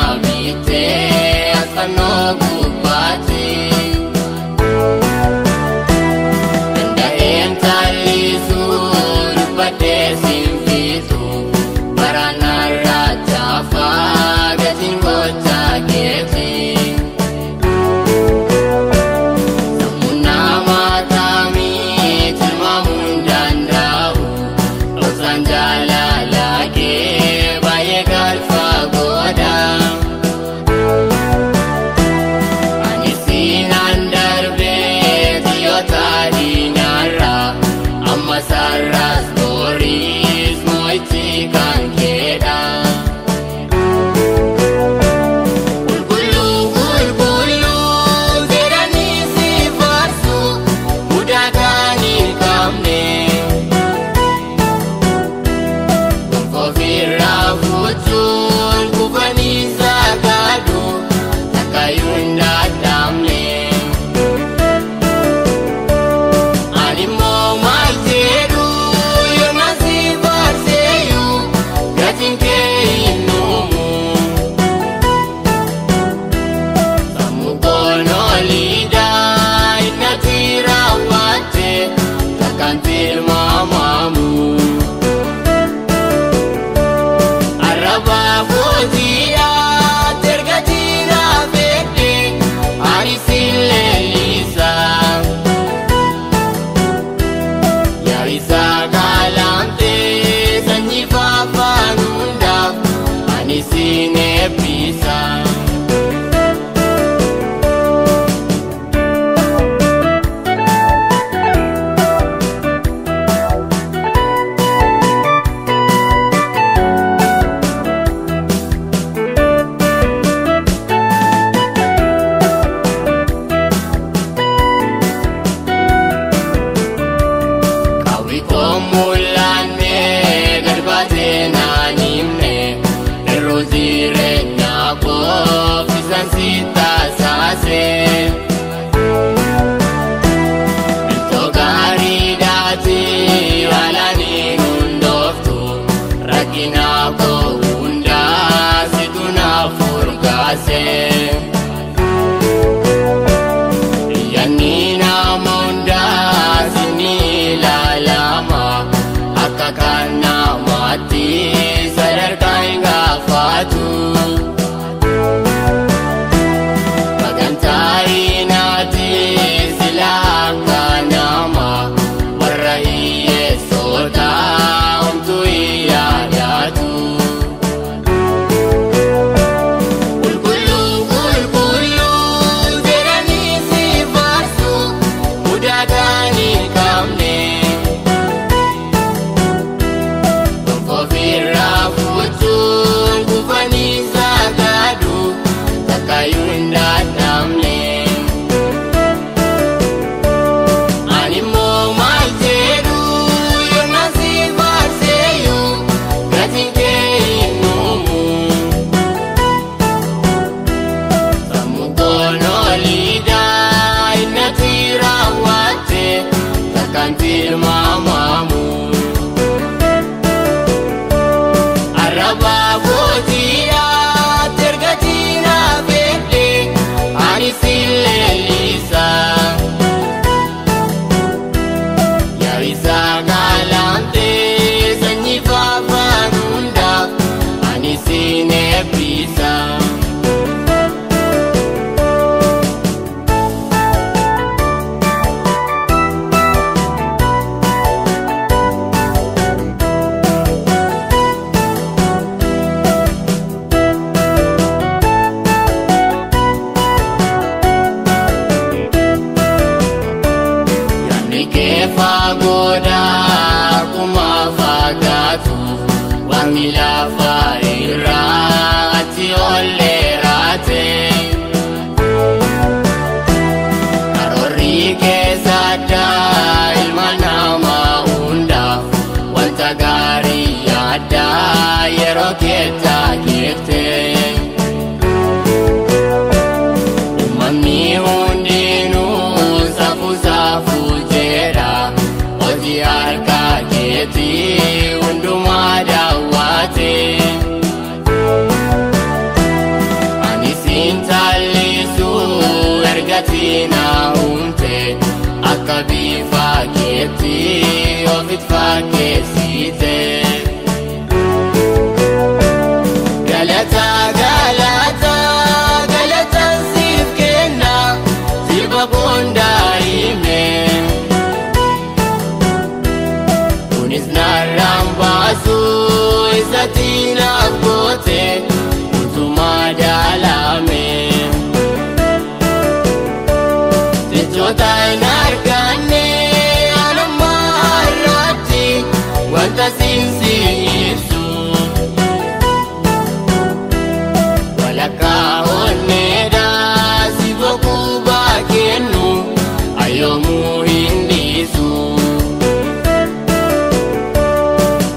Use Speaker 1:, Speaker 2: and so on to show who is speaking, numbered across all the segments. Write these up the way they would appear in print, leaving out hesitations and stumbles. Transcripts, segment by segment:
Speaker 1: naamite asfannoo gubbaatti danda'een tallisuu dubbadhee sinfiitu baranarraa chaafaa gatiin gochaa keeti sammuu namaa taamii tilmaamuun danda'u dhoksaan jaalala kee baay'ee galfaa godha ani siinaan darbee xiyyoota diinarraa amma sararaas boriis mo'ichi kan keedha qulqulluu qulqulluu jedhanii si faarsu mudaa kan hin qabne ofirraa fuuchuun kufanii sagadu takkayyuu hin dadhabne ani immoo maal jedhu yoona si faarseeyyuu gatiin kee hin dhumu sammuu koonoliidhaa innatti raawwatte takkaan tilmaamamu arrabaa footiidhaa terga jiraa fedhe ani siin leellisa yaa'isa gaalamtee sanyii faafaan hundaaf ani siin eebbisa. Mul'anne galbaatee naan himne yeroo jireenyaa qoffisan si taasiise ittoo gaariidhaati haalaan hin hundooftu rakkina koo hundaa situ naaf furgaase yanni nama hundaa sinni ilaalama akka kan namaatti sadarkaa hin gaafatu sagantaa hinaati sila akka nama warra hiyyeessota homtuu hin yaadatu qulqulluu qulqulluu jedhanii si faarsu mudaa kan hin qabne ofirraa fuuchuun kufanii sagadu takkayyuu hin dadhabne ani immoo maal jedhu yoona si faarseeyyuu gatiin kee hin dhumu sammuu koonoliidhaa innatti raawwatte takkaan tilmaamamu arrabaa footiidhaa terga jiraa fedhe ani siin leellisa yaa'isa gaalamtee sanyii faafaan hundaaf ani siin eebbisa. Fagooda akkuma fagaatu waaqni lafa irraa ati ol dheerate karoorri keessa addaa ilma namaa hundaaf wanta gaarii yaaddaa yeroo keessa geefte uumamni hundinuu safuu safuu jedha hojii harka keetii hundumaa daawwate. na humte akka bifa keetti ofit fakkeessite. Galata galata galata siif kenna sirba bondaa'ime kunis narraan baasu isatti naaf goote utuma daalame. Jechoota hin arganne anuma har'aatti wanta siinsi ibsu walakkaa onneedha si boquu baakennu ayyoomuu hin dhiisu.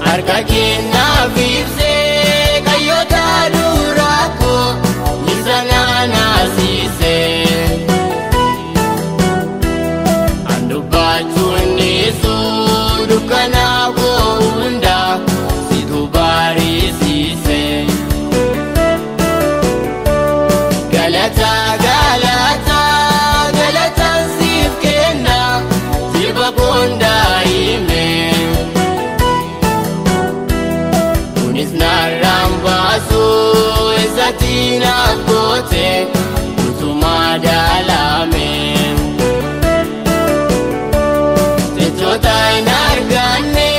Speaker 1: Harka kennaaf ibsee kayyoota duraa koo isa naanaasise. Andubbachuun dhiisu dukkana koo hunda situ barsiise. Galata galata galata siif kenna sirba bondaa'ime kunis narraan baasu isatti naaf goote utuma daalame. Jechoota hin arganne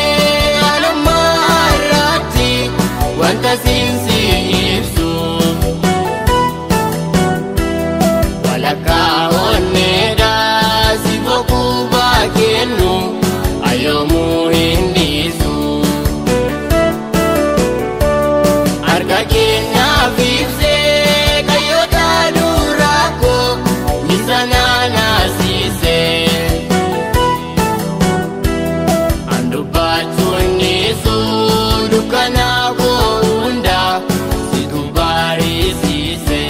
Speaker 1: anuma har'aatti wanta siinsi ibsu walakkaa onneedha si boquu baakennu ayyoomuu hin dhiisu. Harka kennaaf ibsee kayyoota duraa koo isa naanaasise. Andubbachuun dhiisu dukkana koo hunda situ barsiise.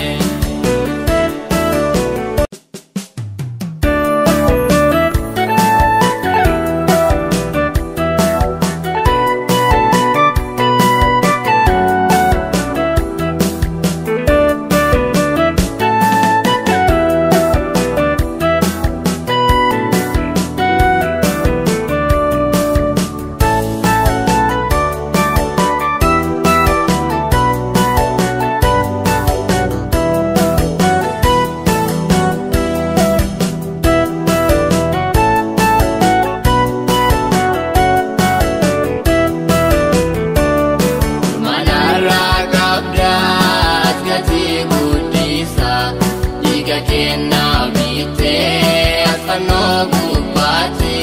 Speaker 1: Manarraa qabdaas gatii guddisa dhiiga kennaa bittee as fannoo gubbaatti.